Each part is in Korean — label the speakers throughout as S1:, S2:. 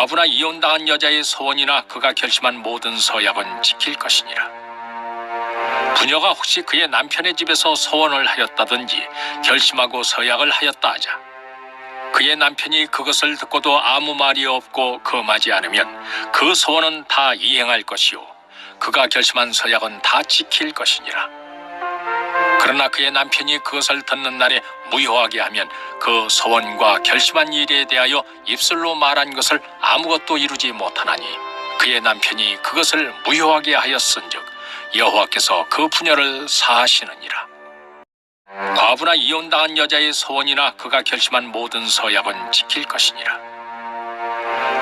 S1: 과부나 이혼당한 여자의 소원이나 그가 결심한 모든 서약은 지킬 것이니라. 부녀가 혹시 그의 남편의 집에서 소원을 하였다든지 결심하고 서약을 하였다 하자 그의 남편이 그것을 듣고도 아무 말이 없고 금하지 않으면 그 소원은 다 이행할 것이요 그가 결심한 서약은 다 지킬 것이니라. 그러나 그의 남편이 그것을 듣는 날에 무효하게 하면 그 소원과 결심한 일에 대하여 입술로 말한 것을 아무것도 이루지 못하나니 그의 남편이 그것을 무효하게 하였은즉 여호와께서 그 부녀를 사하시느니라. 과부나 이혼당한 여자의 소원이나 그가 결심한 모든 서약은 지킬 것이니라.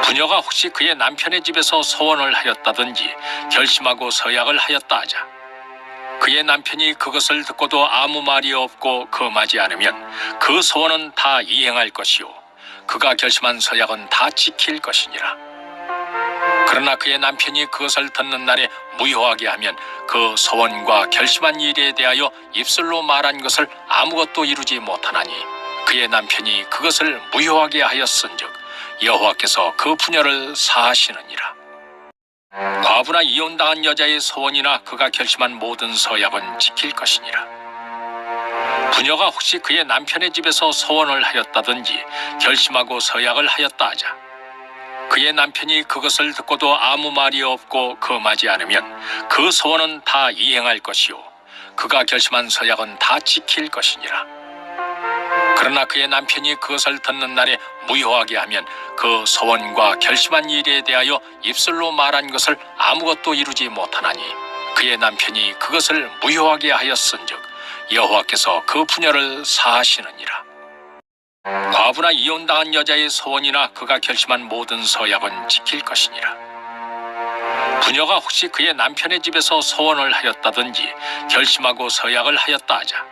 S1: 부녀가 혹시 그의 남편의 집에서 소원을 하였다든지 결심하고 서약을 하였다 하자 그의 남편이 그것을 듣고도 아무 말이 없고 금하지 않으면 그 소원은 다 이행할 것이요 그가 결심한 서약은 다 지킬 것이니라. 그러나 그의 남편이 그것을 듣는 날에 무효하게 하면 그 소원과 결심한 일에 대하여 입술로 말한 것을 아무것도 이루지 못하나니 그의 남편이 그것을 무효하게 하였은즉 여호와께서 그 부녀를 사하시느니라. 과부나 이혼당한 여자의 소원이나 그가 결심한 모든 서약은 지킬 것이니라. 부녀가 혹시 그의 남편의 집에서 소원을 하였다든지 결심하고 서약을 하였다 하자 그의 남편이 그것을 듣고도 아무 말이 없고 금하지 않으면 그 소원은 다 이행할 것이요 그가 결심한 서약은 다 지킬 것이니라. 그러나 그의 남편이 그것을 듣는 날에 무효하게 하면 그 소원과 결심한 일에 대하여 입술로 말한 것을 아무것도 이루지 못하나니 그의 남편이 그것을 무효하게 하였은즉 여호와께서 그 부녀를 사하시느니라. 과부나 이혼당한 여자의 소원이나 그가 결심한 모든 서약은 지킬 것이니라. 부녀가 혹시 그의 남편의 집에서 소원을 하였다든지 결심하고 서약을 하였다 하자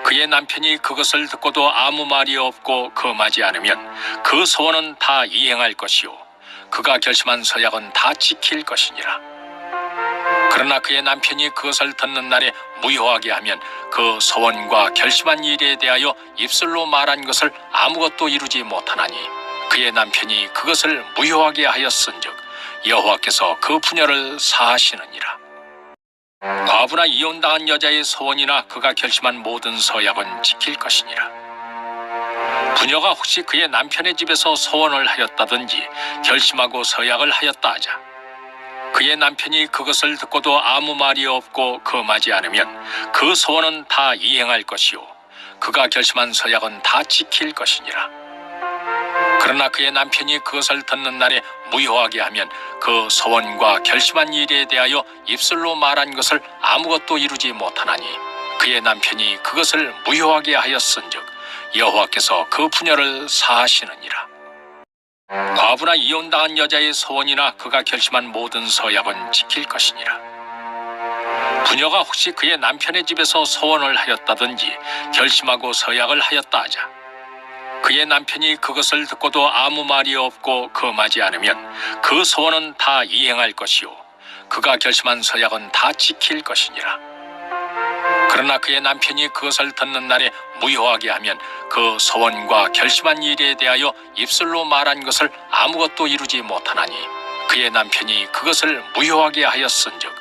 S1: 그의 남편이 그것을 듣고도 아무 말이 없고 금하지 않으면 그 소원은 다 이행할 것이요 그가 결심한 서약은 다 지킬 것이니라. 그러나 그의 남편이 그것을 듣는 날에 무효하게 하면 그 소원과 결심한 일에 대하여 입술로 말한 것을 아무것도 이루지 못하나니 그의 남편이 그것을 무효하게 하였은즉 여호와께서 그 부녀를 사하시느니라. 과부나 이혼당한 여자의 소원이나 그가 결심한 모든 서약은 지킬 것이니라. 부녀가 혹시 그의 남편의 집에서 소원을 하였다든지 결심하고 서약을 하였다 하자 그의 남편이 그것을 듣고도 아무 말이 없고 금하지 않으면 그 소원은 다 이행할 것이요 그가 결심한 서약은 다 지킬 것이니라. 그러나 그의 남편이 그것을 듣는 날에 무효하게 하면 그 소원과 결심한 일에 대하여 입술로 말한 것을 아무것도 이루지 못하나니 그의 남편이 그것을 무효하게 하였은즉 여호와께서 그 부녀를 사하시느니라. 과부나 이혼당한 여자의 소원이나 그가 결심한 모든 서약은 지킬 것이니라. 부녀가 혹시 그의 남편의 집에서 소원을 하였다든지 결심하고 서약을 하였다 하자 그의 남편이 그것을 듣고도 아무 말이 없고 금하지 않으면 그 소원은 다 이행할 것이요 그가 결심한 서약은 다 지킬 것이니라. 그러나 그의 남편이 그것을 듣는 날에 무효하게 하면 그 소원과 결심한 일에 대하여 입술로 말한 것을 아무것도 이루지 못하나니 그의 남편이 그것을 무효하게 하였은즉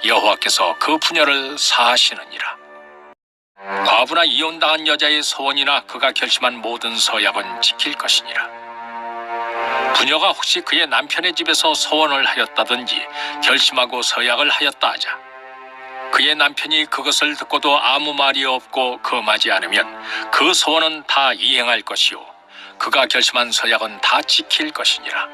S1: 여호와께서 그 부녀를 사하시느니라. 과부나 이혼당한 여자의 소원이나 그가 결심한 모든 서약은 지킬 것이니라. 부녀가 혹시 그의 남편의 집에서 소원을 하였다든지 결심하고 서약을 하였다 하자 그의 남편이 그것을 듣고도 아무 말이 없고 금하지 않으면 그 소원은 다 이행할 것이요 그가 결심한 서약은 다 지킬 것이니라.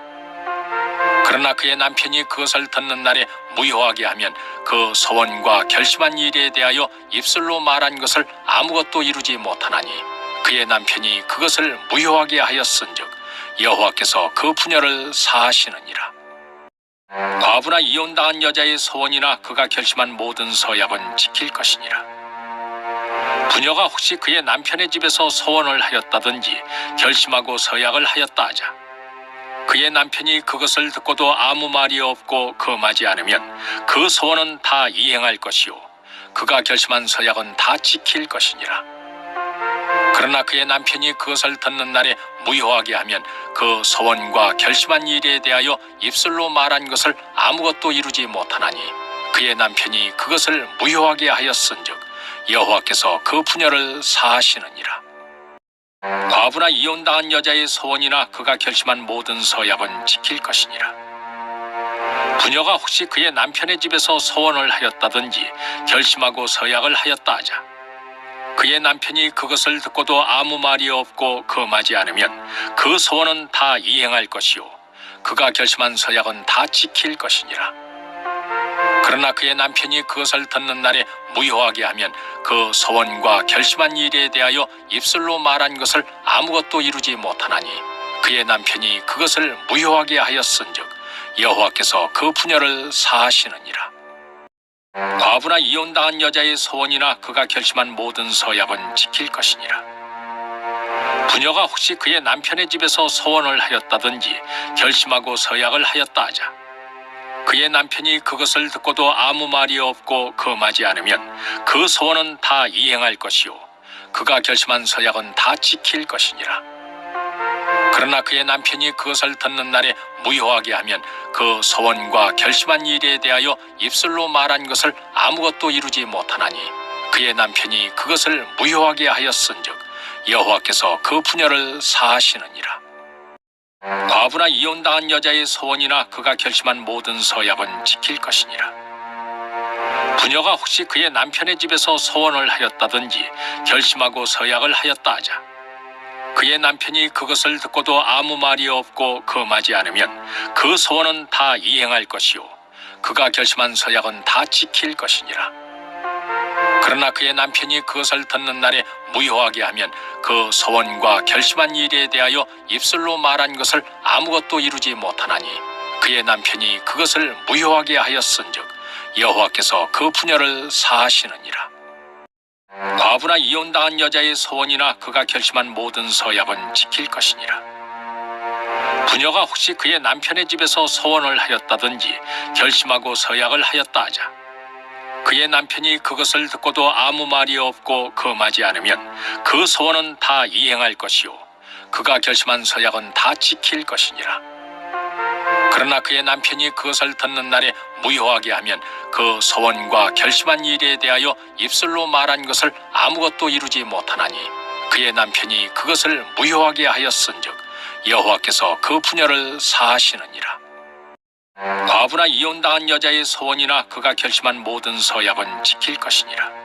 S1: 그러나 그의 남편이 그것을 듣는 날에 무효하게 하면 그 소원과 결심한 일에 대하여 입술로 말한 것을 아무것도 이루지 못하나니 그의 남편이 그것을 무효하게 하였은즉 여호와께서 그 부녀를 사하시느니라. 과부나 이혼당한 여자의 소원이나 그가 결심한 모든 서약은 지킬 것이니라. 부녀가 혹시 그의 남편의 집에서 소원을 하였다든지 결심하고 서약을 하였다 하자 그의 남편이 그것을 듣고도 아무 말이 없고 금하지 않으면 그 소원은 다 이행할 것이요 그가 결심한 서약은 다 지킬 것이니라. 그러나 그의 남편이 그것을 듣는 날에 무효하게 하면 그 소원과 결심한 일에 대하여 입술로 말한 것을 아무것도 이루지 못하나니 그의 남편이 그것을 무효하게 하였은즉 여호와께서 그 분야를 사하시느니라. 과부나 이혼당한 여자의 소원이나 그가 결심한 모든 서약은 지킬 것이니라. 부녀가 혹시 그의 남편의 집에서 소원을 하였다든지 결심하고 서약을 하였다 하자 그의 남편이 그것을 듣고도 아무 말이 없고 금하지 않으면 그 소원은 다 이행할 것이요 그가 결심한 서약은 다 지킬 것이니라. 그러나 그의 남편이 그것을 듣는 날에 무효하게 하면 그 소원과 결심한 일에 대하여 입술로 말한 것을 아무것도 이루지 못하나니 그의 남편이 그것을 무효하게 하였은즉 여호와께서 그 분야를 사하시느니라. 과부나 이혼당한 여자의 소원이나 그가 결심한 모든 서약은 지킬 것이니라. 부녀가 혹시 그의 남편의 집에서 소원을 하였다든지 결심하고 서약을 하였다 하자 그의 남편이 그것을 듣고도 아무 말이 없고 금하지 않으면 그 소원은 다 이행할 것이요 그가 결심한 서약은 다 지킬 것이니라. 그러나 그의 남편이 그것을 듣는 날에 무효하게 하면 그 소원과 결심한 일에 대하여 입술로 말한 것을 아무것도 이루지 못하나니 그의 남편이 그것을 무효하게 하였은즉 여호와께서 그 분야를 사하시느니라. 과부나 이혼당한 여자의 소원이나 그가 결심한 모든 서약은 지킬 것이니라. 부녀가 혹시 그의 남편의 집에서 소원을 하였다든지 결심하고 서약을 하였다 하자 그의 남편이 그것을 듣고도 아무 말이 없고 금하지 않으면 그 소원은 다 이행할 것이요 그가 결심한 서약은 다 지킬 것이니라. 그러나 그의 남편이 그것을 듣는 날에 무효하게 하면 그 소원과 결심한 일에 대하여 입술로 말한 것을 아무것도 이루지 못하나니 그의 남편이 그것을 무효하게 하였은즉 여호와께서 그 분야를 사하시느니라. 과부나 이혼당한 여자의 소원이나 그가 결심한 모든 서약은 지킬 것이니라. 부녀가 혹시 그의 남편의 집에서 소원을 하였다든지 결심하고 서약을 하였다 하자 그의 남편이 그것을 듣고도 아무 말이 없고 금하지 않으면 그 소원은 다 이행할 것이요 그가 결심한 서약은 다 지킬 것이니라. 그러나 그의 남편이 그것을 듣는 날에 무효하게 하면 그 소원과 결심한 일에 대하여 입술로 말한 것을 아무것도 이루지 못하나니 그의 남편이 그것을 무효하게 하였은즉 여호와께서 그 분야를 사하시느니라. 과부나 이혼당한 여자의 소원이나 그가 결심한 모든 서약은 지킬 것이니라.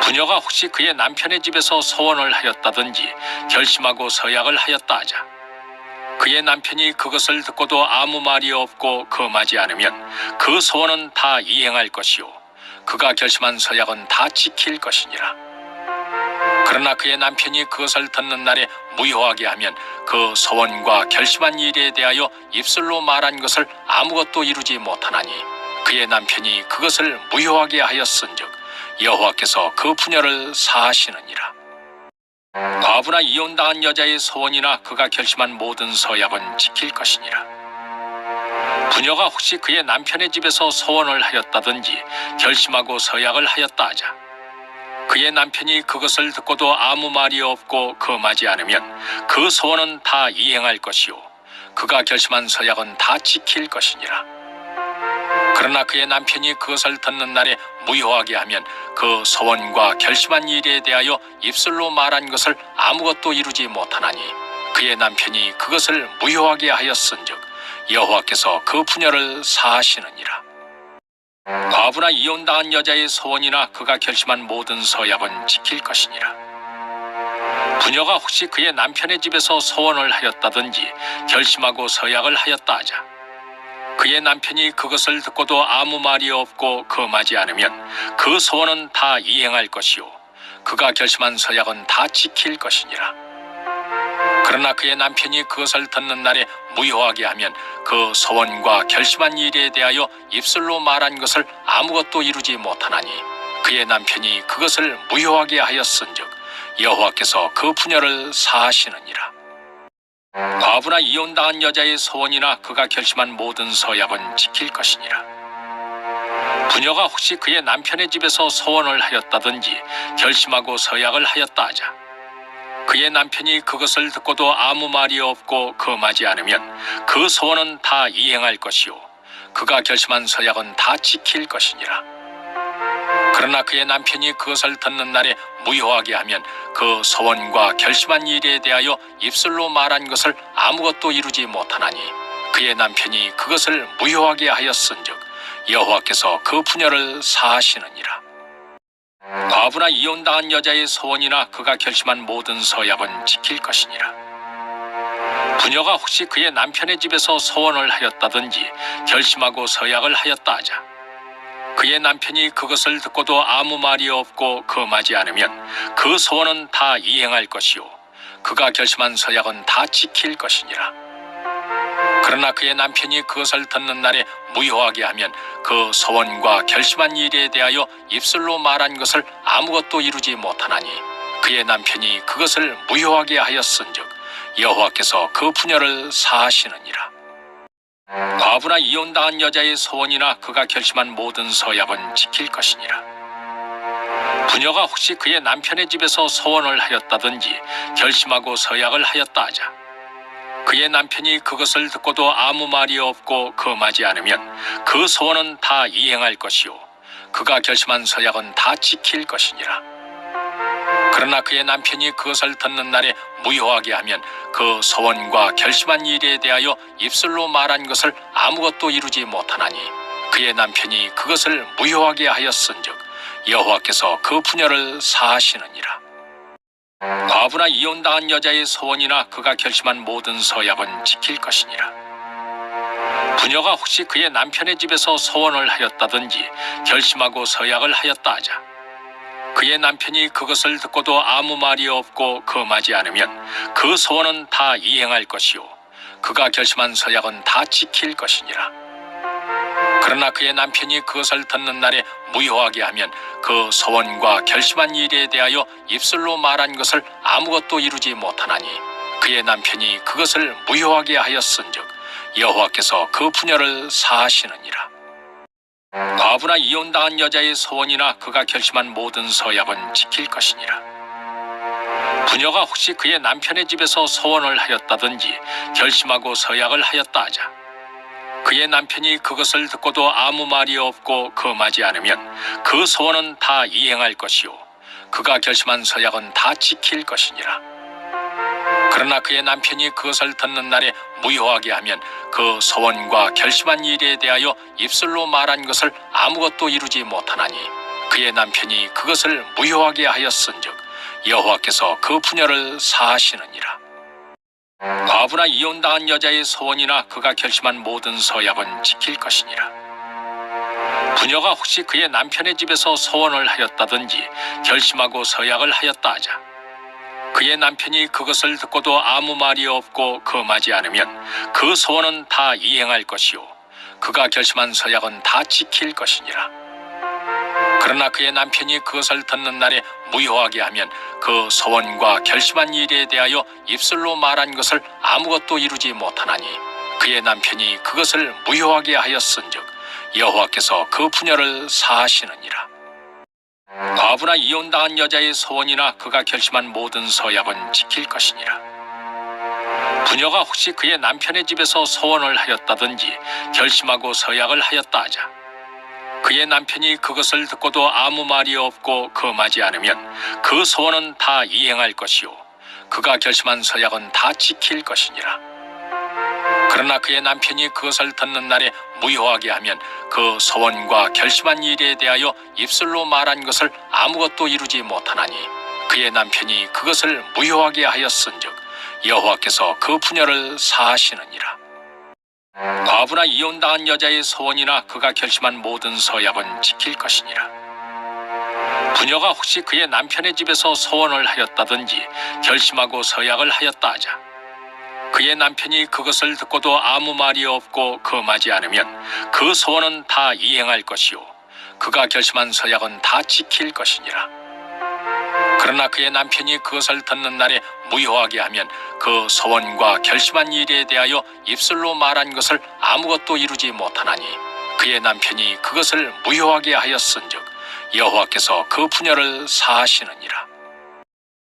S1: 부녀가 혹시 그의 남편의 집에서 소원을 하였다든지 결심하고 서약을 하였다 하자 그의 남편이 그것을 듣고도 아무 말이 없고 금하지 않으면 그 소원은 다 이행할 것이요 그가 결심한 서약은 다 지킬 것이니라. 그러나 그의 남편이 그것을 듣는 날에 무효하게 하면 그 소원과 결심한 일에 대하여 입술로 말한 것을 아무것도 이루지 못하나니 그의 남편이 그것을 무효하게 하였은즉 여호와께서 그 분야를 사하시느니라. 과부나 이혼당한 여자의 소원이나 그가 결심한 모든 서약은 지킬 것이니라. 부녀가 혹시 그의 남편의 집에서 소원을 하였다든지 결심하고 서약을 하였다 하자 그의 남편이 그것을 듣고도 아무 말이 없고 금하지 않으면 그 소원은 다 이행할 것이요 그가 결심한 서약은 다 지킬 것이니라. 그러나 그의 남편이 그것을 듣는 날에 무효하게 하면 그 소원과 결심한 일에 대하여 입술로 말한 것을 아무것도 이루지 못하나니 그의 남편이 그것을 무효하게 하였은즉 여호와께서 그 분야를 사하시느니라. 과부나 이혼당한 여자의 소원이나 그가 결심한 모든 서약은 지킬 것이니라. 부녀가 혹시 그의 남편의 집에서 소원을 하였다든지 결심하고 서약을 하였다 하자 그의 남편이 그것을 듣고도 아무 말이 없고 금하지 않으면 그 소원은 다 이행할 것이요 그가 결심한 서약은 다 지킬 것이니라. 그러나 그의 남편이 그것을 듣는 날에 무효하게 하면 그 소원과 결심한 일에 대하여 입술로 말한 것을 아무것도 이루지 못하나니 그의 남편이 그것을 무효하게 하였은즉 여호와께서 그 분야를 사하시느니라. 과부나 이혼당한 여자의 소원이나 그가 결심한 모든 서약은 지킬 것이니라. 부녀가 혹시 그의 남편의 집에서 소원을 하였다든지 결심하고 서약을 하였다 하자 그의 남편이 그것을 듣고도 아무 말이 없고 금하지 않으면 그 소원은 다 이행할 것이요 그가 결심한 서약은 다 지킬 것이니라. 그러나 그의 남편이 그것을 듣는 날에 무효하게 하면 그 소원과 결심한 일에 대하여 입술로 말한 것을 아무것도 이루지 못하나니 그의 남편이 그것을 무효하게 하였은즉 여호와께서 그 분야를 사하시느니라. 과부나 이혼당한 여자의 소원이나 그가 결심한 모든 서약은 지킬 것이니라. 부녀가 혹시 그의 남편의 집에서 소원을 하였다든지 결심하고 서약을 하였다 하자 그의 남편이 그것을 듣고도 아무 말이 없고 금하지 않으면 그 소원은 다 이행할 것이요 그가 결심한 서약은 다 지킬 것이니라. 그러나 그의 남편이 그것을 듣는 날에 무효하게 하면 그 소원과 결심한 일에 대하여 입술로 말한 것을 아무것도 이루지 못하나니 그의 남편이 그것을 무효하게 하였은즉 여호와께서 그 분야를 사하시느니라. 과부나 이혼당한 여자의 소원이나 그가 결심한 모든 서약은 지킬 것이니라. 부녀가 혹시 그의 남편의 집에서 소원을 하였다든지 결심하고 서약을 하였다 하자 그의 남편이 그것을 듣고도 아무 말이 없고 금하지 않으면 그 소원은 다 이행할 것이요 그가 결심한 서약은 다 지킬 것이니라. 그러나 그의 남편이 그것을 듣는 날에 무효하게 하면 그 소원과 결심한 일에 대하여 입술로 말한 것을 아무것도 이루지 못하나니 그의 남편이 그것을 무효하게 하였은즉 여호와께서 그 분야를 사하시느니라. 과부나 이혼당한 여자의 소원이나 그가 결심한 모든 서약은 지킬 것이니라. 부녀가 혹시 그의 남편의 집에서 소원을 하였다든지 결심하고 서약을 하였다 하자 그의 남편이 그것을 듣고도 아무 말이 없고 금하지 않으면 그 소원은 다 이행할 것이요 그가 결심한 서약은 다 지킬 것이니라. 그러나 그의 남편이 그것을 듣는 날에 무효하게 하면 그 소원과 결심한 일에 대하여 입술로 말한 것을 아무것도 이루지 못하나니 그의 남편이 그것을 무효하게 하였은즉 여호와께서 그 분야를 사하시느니라. 과부나 이혼당한 여자의 소원이나 그가 결심한 모든 서약은 지킬 것이니라. 부녀가 혹시 그의 남편의 집에서 소원을 하였다든지 결심하고 서약을 하였다 하자 그의 남편이 그것을 듣고도 아무 말이 없고 금하지 않으면 그 소원은 다 이행할 것이요 그가 결심한 서약은 다 지킬 것이니라. 그러나 그의 남편이 그것을 듣는 날에 무효하게 하면 그 소원과 결심한 일에 대하여 입술로 말한 것을 아무것도 이루지 못하나니 그의 남편이 그것을 무효하게 하였은즉 여호와께서 그 분야를 사하시느니라. 과부나 이혼당한 여자의 소원이나 그가 결심한 모든 서약은 지킬 것이니라. 부녀가 혹시 그의 남편의 집에서 소원을 하였다든지 결심하고 서약을 하였다 하자 그의 남편이 그것을 듣고도 아무 말이 없고 금하지 않으면 그 소원은 다 이행할 것이요 그가 결심한 서약은 다 지킬 것이니라. 그러나 그의 남편이 그것을 듣는 날에 무효하게 하면 그 소원과 결심한 일에 대하여 입술로 말한 것을 아무것도 이루지 못하나니 그의 남편이 그것을 무효하게 하였은즉 여호와께서 그 분야를 사하시느니라. 과부나 이혼당한 여자의 소원이나 그가 결심한 모든 서약은 지킬 것이니라. 부녀가 혹시 그의 남편의 집에서 소원을 하였다든지 결심하고 서약을 하였다 하자 그의 남편이 그것을 듣고도 아무 말이 없고 금하지 않으면 그 소원은 다 이행할 것이요 그가 결심한 서약은 다 지킬 것이니라. 그러나 그의 남편이 그것을 듣는 날에 무효하게 하면 그 소원과 결심한 일에 대하여 입술로 말한 것을 아무것도 이루지 못하나니 그의 남편이 그것을 무효하게 하였은즉 여호와께서 그 분야를 사하시느니라. 과부나 이혼당한 여자의 소원이나 그가 결심한 모든 서약은 지킬 것이니라. 부녀가 혹시 그의 남편의 집에서 소원을 하였다든지 결심하고 서약을 하였다 하자 그의 남편이 그것을 듣고도 아무 말이 없고 금하지 않으면 그 소원은 다 이행할 것이요 그가 결심한 서약은 다 지킬 것이니라. 그러나 그의 남편이 그것을 듣는 날에 무효하게 하면 그 소원과 결심한 일에 대하여 입술로 말한 것을 아무것도 이루지 못하나니 그의 남편이 그것을 무효하게 하였은즉 여호와께서 그 분야를 사하시느니라.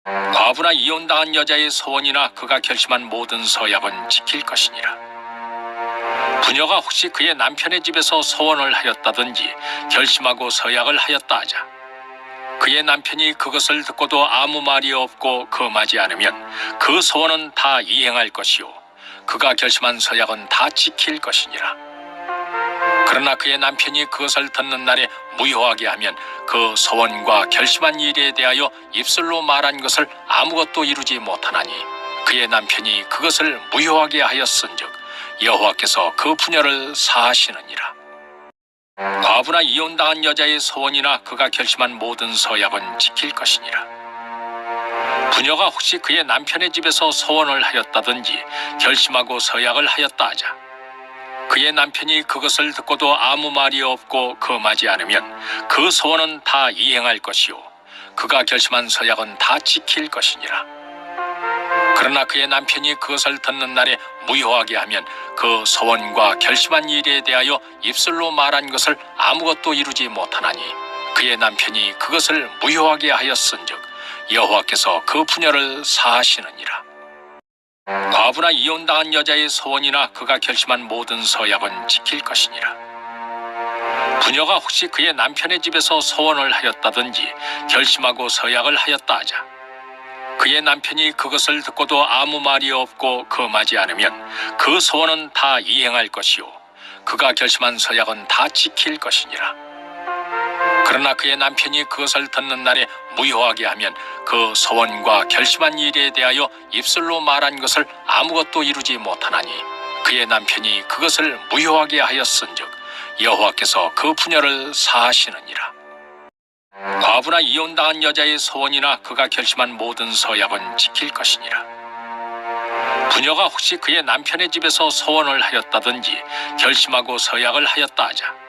S1: 과부나 이혼당한 여자의 소원이나 그가 결심한 모든 서약은 지킬 것이니라. 부녀가 혹시 그의 남편의 집에서 소원을 하였다든지 결심하고 서약을 하였다 하자 그의 남편이 그것을 듣고도 아무 말이 없고 금하지 않으면 그 소원은 다 이행할 것이요 그가 결심한 서약은 다 지킬 것이니라. 그러나 그의 남편이 그것을 듣는 날에 무효하게 하면 그 소원과 결심한 일에 대하여 입술로 말한 것을 아무것도 이루지 못하나니 그의 남편이 그것을 무효하게 하였은즉 여호와께서 그 부녀를 사하시느니라. 과부나 이혼당한 여자의 소원이나 그가 결심한 모든 서약은 지킬 것이니라. 부녀가 혹시 그의 남편의 집에서 소원을 하였다든지 결심하고 서약을 하였다 하자 그의 남편이 그것을 듣고도 아무 말이 없고 금하지 않으면 그 소원은 다 이행할 것이요 그가 결심한 서약은 다 지킬 것이니라. 그러나 그의 남편이 그것을 듣는 날에 무효하게 하면 그 소원과 결심한 일에 대하여 입술로 말한 것을 아무것도 이루지 못하나니 그의 남편이 그것을 무효하게 하였은즉 여호와께서 그 부녀를 사하시느니라. 과부나 이혼당한 여자의 소원이나 그가 결심한 모든 서약은 지킬 것이니라. 부녀가 혹시 그의 남편의 집에서 소원을 하였다든지 결심하고 서약을 하였다 하자 그의 남편이 그것을 듣고도 아무 말이 없고 금하지 않으면 그 소원은 다 이행할 것이요 그가 결심한 서약은 다 지킬 것이니라. 그러나 그의 남편이 그것을 듣는 날에 무효하게 하면 그 소원과 결심한 일에 대하여 입술로 말한 것을 아무것도 이루지 못하나니 그의 남편이 그것을 무효하게 하였은즉 여호와께서 그 부녀를 사하시느니라. 과부나 이혼당한 여자의 소원이나 그가 결심한 모든 서약은 지킬 것이니라. 부녀가 혹시 그의 남편의 집에서 소원을 하였다든지 결심하고 서약을 하였다 하자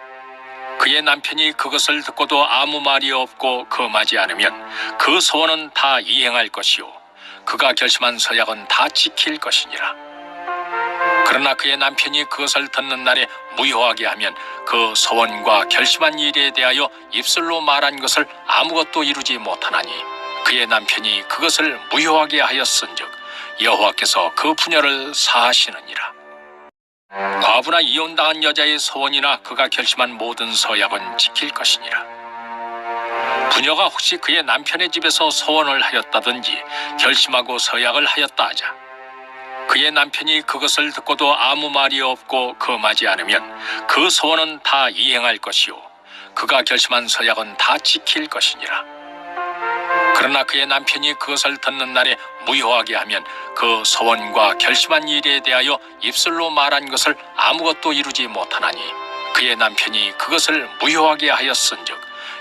S1: 그의 남편이 그것을 듣고도 아무 말이 없고 금하지 않으면 그 소원은 다 이행할 것이요 그가 결심한 서약은 다 지킬 것이니라. 그러나 그의 남편이 그것을 듣는 날에 무효하게 하면 그 소원과 결심한 일에 대하여 입술로 말한 것을 아무것도 이루지 못하나니 그의 남편이 그것을 무효하게 하였은즉 여호와께서 그 부녀를 사하시느니라. 과부나 이혼당한 여자의 소원이나 그가 결심한 모든 서약은 지킬 것이니라. 부녀가 혹시 그의 남편의 집에서 소원을 하였다든지 결심하고 서약을 하였다 하자 그의 남편이 그것을 듣고도 아무 말이 없고 금하지 않으면 그 소원은 다 이행할 것이요 그가 결심한 서약은 다 지킬 것이니라. 그러나 그의 남편이 그것을 듣는 날에 무효하게 하면 그 소원과 결심한 일에 대하여 입술로 말한 것을 아무것도 이루지 못하나니 그의 남편이 그것을 무효하게 하였은즉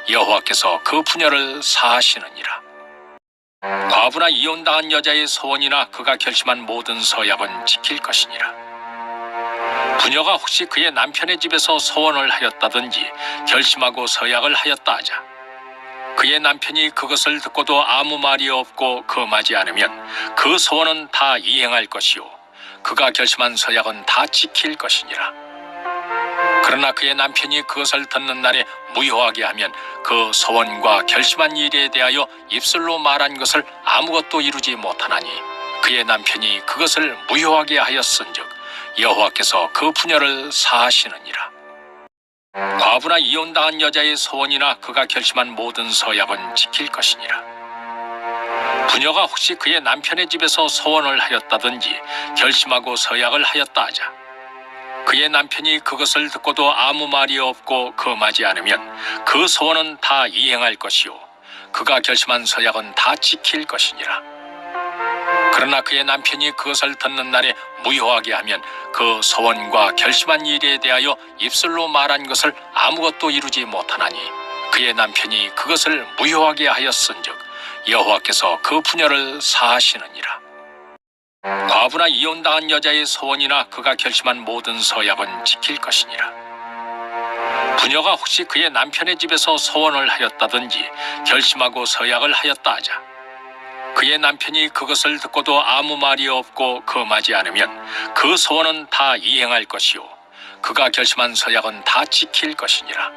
S1: 여호와께서 그 부녀를 사하시느니라. 과부나 이혼당한 여자의 소원이나 그가 결심한 모든 서약은 지킬 것이니라. 부녀가 혹시 그의 남편의 집에서 소원을 하였다든지 결심하고 서약을 하였다 하자 그의 남편이 그것을 듣고도 아무 말이 없고 금하지 않으면 그 소원은 다 이행할 것이요 그가 결심한 서약은 다 지킬 것이니라. 그러나 그의 남편이 그것을 듣는 날에 무효하게 하면 그 소원과 결심한 일에 대하여 입술로 말한 것을 아무것도 이루지 못하나니 그의 남편이 그것을 무효하게 하였은즉 여호와께서 그 부녀를 사하시느니라. 과부나 이혼당한 여자의 소원이나 그가 결심한 모든 서약은 지킬 것이니라. 부녀가 혹시 그의 남편의 집에서 소원을 하였다든지 결심하고 서약을 하였다 하자 그의 남편이 그것을 듣고도 아무 말이 없고 금하지 않으면 그 소원은 다 이행할 것이요 그가 결심한 서약은 다 지킬 것이니라. 그러나 그의 남편이 그것을 듣는 날에 무효하게 하면 그 소원과 결심한 일에 대하여 입술로 말한 것을 아무것도 이루지 못하나니 그의 남편이 그것을 무효하게 하였은즉 여호와께서 그 부녀를 사하시느니라. 과부나 이혼당한 여자의 소원이나 그가 결심한 모든 서약은 지킬 것이니라. 부녀가 혹시 그의 남편의 집에서 소원을 하였다든지 결심하고 서약을 하였다 하자 그의 남편이 그것을 듣고도 아무 말이 없고 금하지 않으면 그 소원은 다 이행할 것이요 그가 결심한 서약은 다 지킬 것이니라.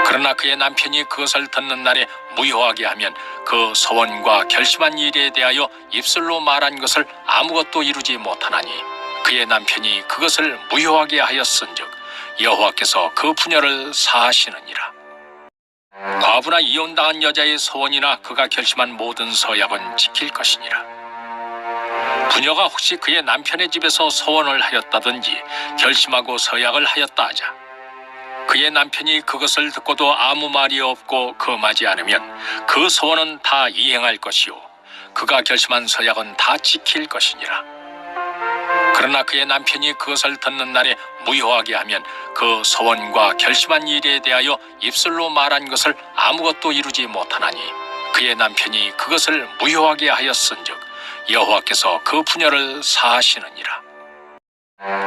S1: 그러나 그의 남편이 그것을 듣는 날에 무효하게 하면 그 서원과 결심한 일에 대하여 입술로 말한 것을 아무것도 이루지 못하나니 그의 남편이 그것을 무효하게 하였은즉 여호와께서 그 분야를 사하시느니라. 과부나 이혼당한 여자의 서원이나 그가 결심한 모든 서약은 지킬 것이니라. 부녀가 혹시 그의 남편의 집에서 서원을 하였다든지 결심하고 서약을 하였다 하자 그의 남편이 그것을 듣고도 아무 말이 없고 금하지 않으면 그 서원은 다 이행할 것이요 그가 결심한 서약은 다 지킬 것이니라. 그러나 그의 남편이 그것을 듣는 날에 무효하게 하면 그 서원과 결심한 일에 대하여 입술로 말한 것을 아무것도 이루지 못하나니 그의 남편이 그것을 무효하게 하였은즉 여호와께서 그 분야를 사하시느니라.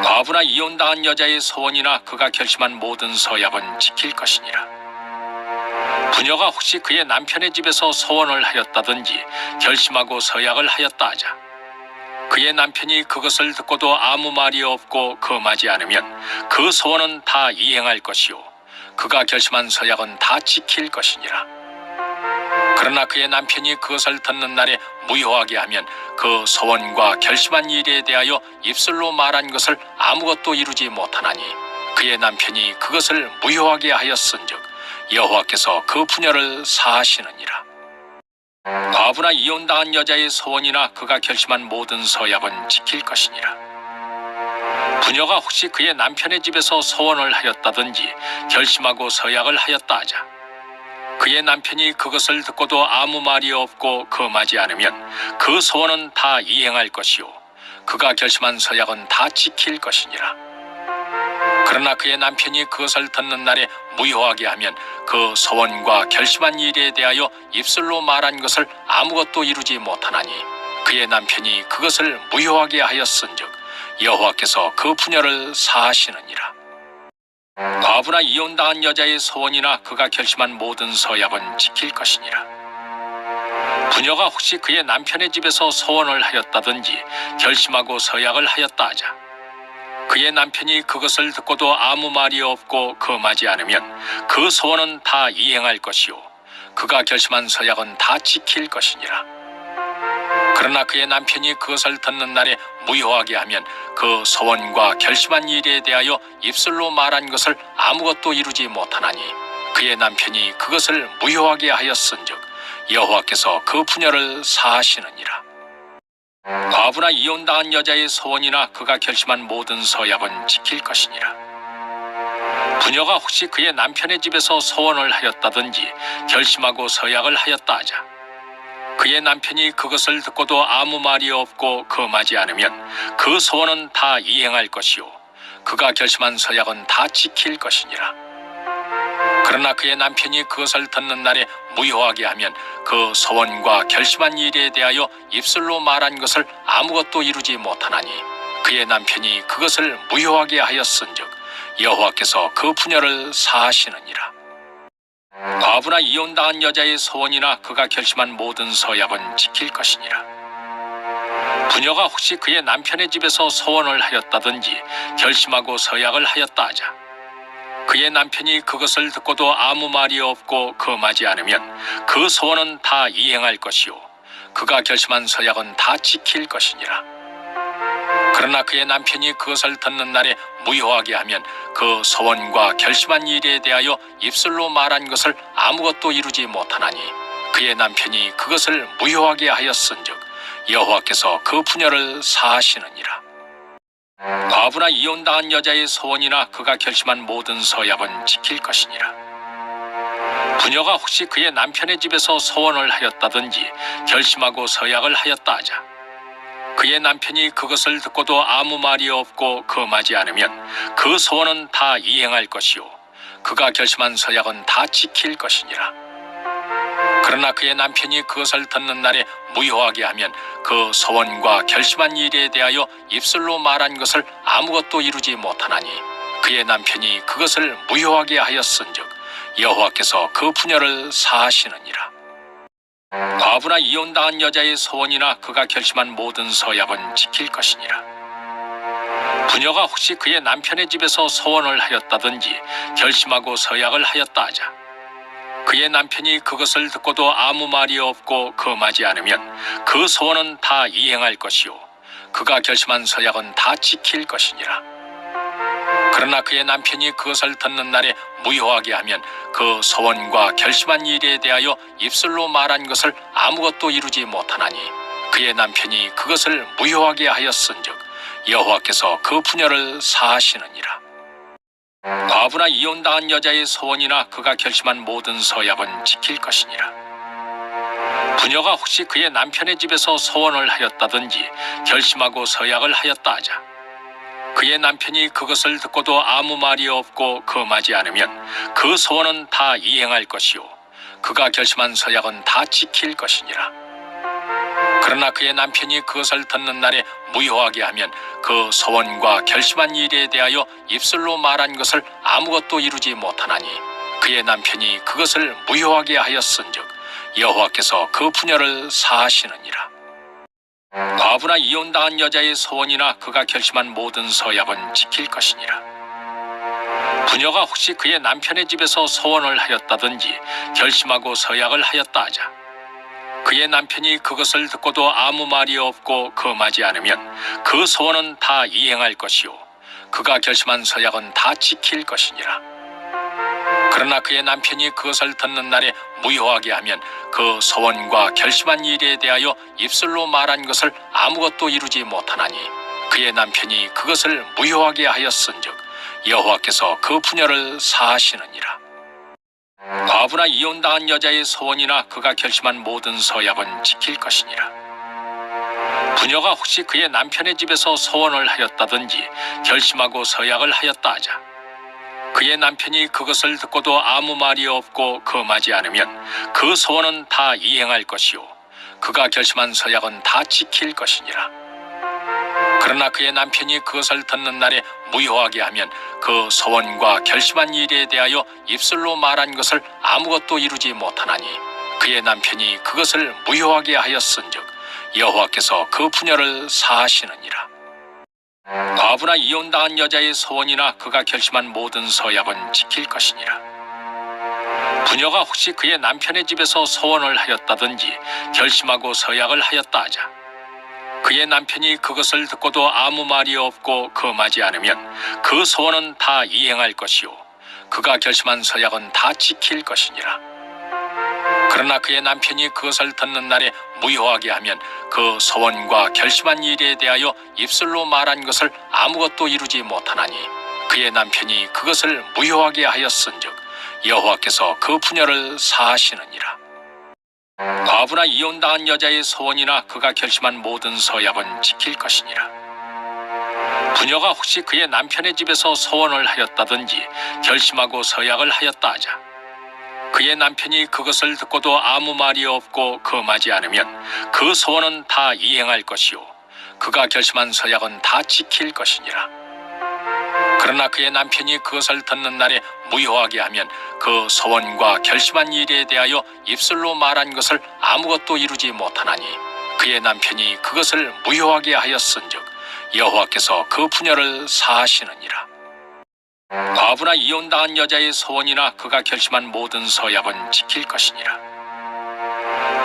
S1: 과부나 이혼당한 여자의 서원이나 그가 결심한 모든 서약은 지킬 것이니라. 부녀가 혹시 그의 남편의 집에서 서원을 하였다든지 결심하고 서약을 하였다 하자 그의 남편이 그것을 듣고도 아무 말이 없고 금하지 않으면 그 서원은 다 이행할 것이요 그가 결심한 서약은 다 지킬 것이니라. 그러나 그의 남편이 그것을 듣는 날에 무효하게 하면 그 서원과 결심한 일에 대하여 입술로 말한 것을 아무것도 이루지 못하나니 그의 남편이 그것을 무효하게 하였은즉 여호와께서 그 분야를 사하시느니라. 과부나 이혼당한 여자의 서원이나 그가 결심한 모든 서약은 지킬 것이니라. 부녀가 혹시 그의 남편의 집에서 서원을 하였다든지 결심하고 서약을 하였다 하자 그의 남편이 그것을 듣고도 아무 말이 없고 금하지 않으면 그 서원은 다 이행할 것이요 그가 결심한 서약은 다 지킬 것이니라. 그러나 그의 남편이 그것을 듣는 날에 무효하게 하면 그 서원과 결심한 일에 대하여 입술로 말한 것을 아무것도 이루지 못하나니 그의 남편이 그것을 무효하게 하였은즉 여호와께서 그 분야를 사하시느니라. 과부나 이혼당한 여자의 서원이나 그가 결심한 모든 서약은 지킬 것이니라. 부녀가 혹시 그의 남편의 집에서 서원을 하였다든지 결심하고 서약을 하였다 하자 그의 남편이 그것을 듣고도 아무 말이 없고 금하지 않으면 그 서원은 다 이행할 것이요 그가 결심한 서약은 다 지킬 것이니라. 그러나 그의 남편이 그것을 듣는 날에 무효하게 하면 그 서원과 결심한 일에 대하여 입술로 말한 것을 아무것도 이루지 못하나니 그의 남편이 그것을 무효하게 하였은즉 여호와께서 그 분야를 사하시느니라. 과부나 이혼당한 여자의 서원이나 그가 결심한 모든 서약은 지킬 것이니라. 부녀가 혹시 그의 남편의 집에서 서원을 하였다든지 결심하고 서약을 하였다 하자 그의 남편이 그것을 듣고도 아무 말이 없고 금하지 않으면 그 서원은 다 이행할 것이요 그가 결심한 서약은 다 지킬 것이니라. 그러나 그의 남편이 그것을 듣는 날에 무효하게 하면 그 서원과 결심한 일에 대하여 입술로 말한 것을 아무것도 이루지 못하나니 그의 남편이 그것을 무효하게 하였은즉 여호와께서 그 분야를 사하시느니라. 과부나 이혼당한 여자의 서원이나 그가 결심한 모든 서약은 지킬 것이니라. 부녀가 혹시 그의 남편의 집에서 서원을 하였다든지 결심하고 서약을 하였다 하자 그의 남편이 그것을 듣고도 아무 말이 없고 금하지 않으면 그 서원은 다 이행할 것이요 그가 결심한 서약은 다 지킬 것이니라. 그러나 그의 남편이 그것을 듣는 날에 무효하게 하면 그 서원과 결심한 일에 대하여 입술로 말한 것을 아무것도 이루지 못하나니 그의 남편이 그것을 무효하게 하였은즉 여호와께서 그 분야를 사하시느니라. 과부나 이혼당한 여자의 서원이나 그가 결심한 모든 서약은 지킬 것이니라. 부녀가 혹시 그의 남편의 집에서 서원을 하였다든지 결심하고 서약을 하였다 하자 그의 남편이 그것을 듣고도 아무 말이 없고 금하지 않으면 그 서원은 다 이행할 것이요 그가 결심한 서약은 다 지킬 것이니라. 그러나 그의 남편이 그것을 듣는 날에 무효하게 하면 그 서원과 결심한 일에 대하여 입술로 말한 것을 아무것도 이루지 못하나니 그의 남편이 그것을 무효하게 하였은즉 여호와께서 그 분야를 사하시느니라. 과부나 이혼당한 여자의 서원이나 그가 결심한 모든 서약은 지킬 것이니라. 부녀가 혹시 그의 남편의 집에서 서원을 하였다든지 결심하고 서약을 하였다 하자 그의 남편이 그것을 듣고도 아무 말이 없고 금하지 않으면 그 소원은 다 이행할 것이요 그가 결심한 서약은 다 지킬 것이니라. 그러나 그의 남편이 그것을 듣는 날에 무효하게 하면 그 소원과 결심한 일에 대하여 입술로 말한 것을 아무것도 이루지 못하나니 그의 남편이 그것을 무효하게 하였은즉 여호와께서 그 분야를 사하시느니라. 과부나 이혼당한 여자의 소원이나 그가 결심한 모든 서약은 지킬 것이니라. 부녀가 혹시 그의 남편의 집에서 소원을 하였다든지 결심하고 서약을 하였다 하자 그의 남편이 그것을 듣고도 아무 말이 없고 금하지 않으면 그 소원은 다 이행할 것이요 그가 결심한 서약은 다 지킬 것이니라. 그러나 그의 남편이 그것을 듣는 날에 무효하게 하면 그 소원과 결심한 일에 대하여 입술로 말한 것을 아무것도 이루지 못하나니 그의 남편이 그것을 무효하게 하였은즉 여호와께서 그 분야를 사하시느니라. 과부나 이혼당한 여자의 소원이나 그가 결심한 모든 서약은 지킬 것이니라. 부녀가 혹시 그의 남편의 집에서 소원을 하였다든지 결심하고 서약을 하였다 하자 그의 남편이 그것을 듣고도 아무 말이 없고 금하지 않으면 그 소원은 다 이행할 것이요 그가 결심한 서약은 다 지킬 것이니라. 그러나 그의 남편이 그것을 듣는 날에 무효하게 하면 그 소원과 결심한 일에 대하여 입술로 말한 것을 아무것도 이루지 못하나니 그의 남편이 그것을 무효하게 하였은즉 여호와께서 그 분야를 사하시느니라. 과부나 이혼당한 여자의 소원이나 그가 결심한 모든 서약은 지킬 것이니라. 부녀가 혹시 그의 남편의 집에서 소원을 하였다든지 결심하고 서약을 하였다 하자 그의 남편이 그것을 듣고도 아무 말이 없고 금하지 않으면 그 소원은 다 이행할 것이요 그가 결심한 서약은 다 지킬 것이니라. 그러나 그의 남편이 그것을 듣는 날에 무효하게 하면 그 소원과 결심한 일에 대하여 입술로 말한 것을 아무것도 이루지 못하나니 그의 남편이 그것을 무효하게 하였은즉 여호와께서 그 분야를 사하시느니라. 과부나 이혼당한 여자의 소원이나 그가 결심한 모든 서약은 지킬 것이니라. 부녀가 혹시 그의 남편의 집에서 소원을 하였다든지 결심하고 서약을 하였다 하자 그의 남편이 그것을 듣고도 아무 말이 없고 금하지 않으면 그 소원은 다 이행할 것이요 그가 결심한 서약은 다 지킬 것이니라. 그러나 그의 남편이 그것을 듣는 날에 무효하게 하면 그 소원과 결심한 일에 대하여 입술로 말한 것을 아무것도 이루지 못하나니 그의 남편이 그것을 무효하게 하였은즉 여호와께서 그 분야를 사하시느니라. 과부나 이혼당한 여자의 소원이나 그가 결심한 모든 서약은 지킬 것이니라. 부녀가 혹시 그의 남편의 집에서 소원을 하였다든지 결심하고 서약을 하였다 하자 그의 남편이 그것을 듣고도 아무 말이 없고 금하지 않으면 그 소원은 다 이행할 것이요 그가 결심한 서약은 다 지킬 것이니라. 그러나 그의 남편이 그것을 듣는 날에 무효하게 하면 그 소원과 결심한 일에 대하여 입술로 말한 것을 아무것도 이루지 못하나니 그의 남편이 그것을 무효하게 하였은즉 여호와께서 그 분야를 사하시느니라. 과부나 이혼당한 여자의 소원이나 그가 결심한 모든 서약은 지킬 것이니라.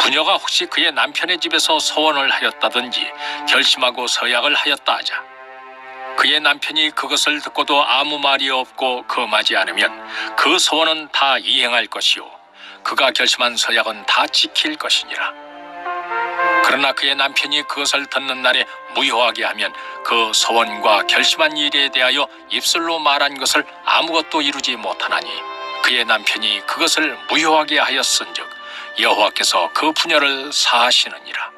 S1: 부녀가 혹시 그의 남편의 집에서 소원을 하였다든지 결심하고 서약을 하였다 하자 그의 남편이 그것을 듣고도 아무 말이 없고 금하지 않으면 그 소원은 다 이행할 것이요 그가 결심한 서약은 다 지킬 것이니라. 그러나 그의 남편이 그것을 듣는 날에 무효하게 하면 그 소원과 결심한 일에 대하여 입술로 말한 것을 아무것도 이루지 못하나니 그의 남편이 그것을 무효하게 하였은즉 여호와께서 그 분야를 사하시느니라.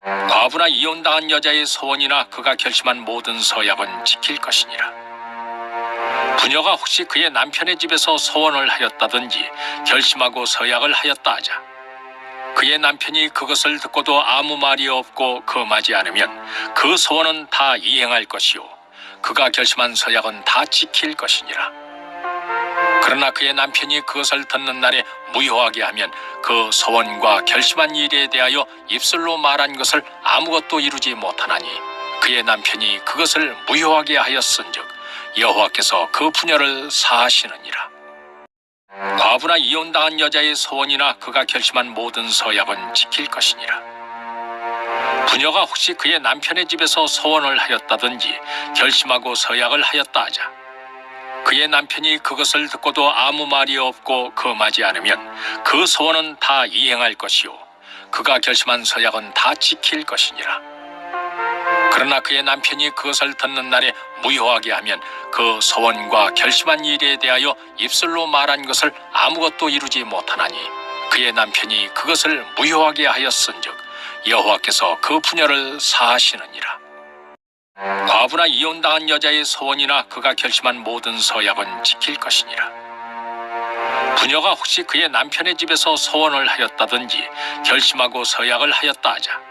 S1: 과부나 이혼당한 여자의 소원이나 그가 결심한 모든 서약은 지킬 것이니라. 부녀가 혹시 그의 남편의 집에서 소원을 하였다든지 결심하고 서약을 하였다 하자 그의 남편이 그것을 듣고도 아무 말이 없고 금하지 않으면 그 소원은 다 이행할 것이요 그가 결심한 서약은 다 지킬 것이니라. 그러나 그의 남편이 그것을 듣는 날에 무효하게 하면 그 소원과 결심한 일에 대하여 입술로 말한 것을 아무것도 이루지 못하나니 그의 남편이 그것을 무효하게 하였은즉 여호와께서 그 분야를 사하시느니라. 과부나 이혼당한 여자의 소원이나 그가 결심한 모든 서약은 지킬 것이니라. 부녀가 혹시 그의 남편의 집에서 소원을 하였다든지 결심하고 서약을 하였다 하자 그의 남편이 그것을 듣고도 아무 말이 없고 금하지 않으면 그 소원은 다 이행할 것이요 그가 결심한 서약은 다 지킬 것이니라. 그러나 그의 남편이 그것을 듣는 날에 무효하게 하면 그 소원과 결심한 일에 대하여 입술로 말한 것을 아무것도 이루지 못하나니 그의 남편이 그것을 무효하게 하였은즉 여호와께서 그 부녀를 사하시느니라. 과부나 이혼당한 여자의 소원이나 그가 결심한 모든 서약은 지킬 것이니라. 부녀가 혹시 그의 남편의 집에서 소원을 하였다든지 결심하고 서약을 하였다 하자